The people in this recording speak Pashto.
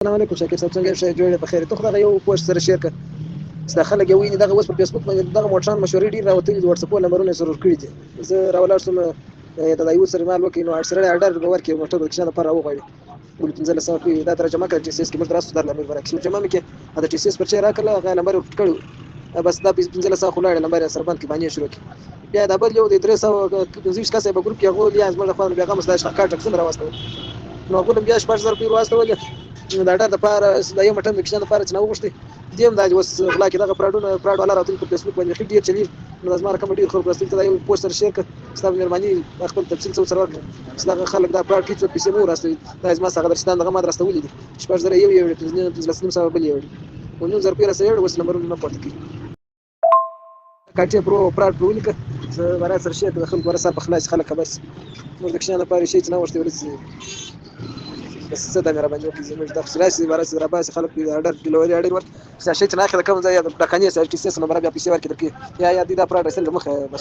السلام علیکم شاکر صاحب څنګه یې جوړې په خیر ته خو دغه یو پوسټ سره شیر کړ چې خلک یې ویني دغه اوس په فیسبوک باندې دغه موټران مشورې ډېر راوتلي دي واتساپ نمبرونه یې ضرور کړي دي زه راولاړ شوم د یو سره مال وکړي نو سره اډر به ورکړي موټر د کښېنه لپاره راوغواړي ولې 1500 روپۍ دا درجه ما کړه ټي سي اس کې موږ دراسو در لمر ورکړي جمع مې کې دا ټي سي اس پر چیر راکړه هغه نمبر ورکړ کړو بس دا 1500 خو لاړ نمبر یې سربند کې باندې شروع کړي بیا دا بل یو د 315 کسه په ګروپ کې هغه یا زما د خپل بیا کوم سلاش کارت څنګه راوستو نو هغه بیا 6000 روپۍ راوستو دا ډېر د پاره د یو مټن د کښېنه لپاره چې نو وغوښتي دیم دا اوس غلا کې دغه فراډ والا راوتل په فیسبوک باندې ډېر چلی نو زما رقم ډېر خلک راستل دا یو پوسټر شیر کړ ستاسو مهرباني خپل تفصیل څو سره ورکړه چې دا خلک دا فراډ کې څه پیسې مو راستي دا زما څنګه درستان دغه ما درستولې دي شپږ زره یو لسنیم سبب بل یو ونو زر پیره سره اوس نمبرونه نه پاتې کی کاټي پرو فراډ پرو لیک زه ورا سره شي د خلک ورا سره په خلاص خلک بس نو د کښېنه لپاره شي چې نو ورته ورسې بس څه دا مهرباني وکړئ زموږ د خلاصي ورسې را باسي خلک د اډر ډیلیوري اډر ورته څه شي چې نه اخره کوم ځای د کاني سره ټي سي اس نمبر بیا پیسې ورکړي یا دې دا فراډ رسل مخه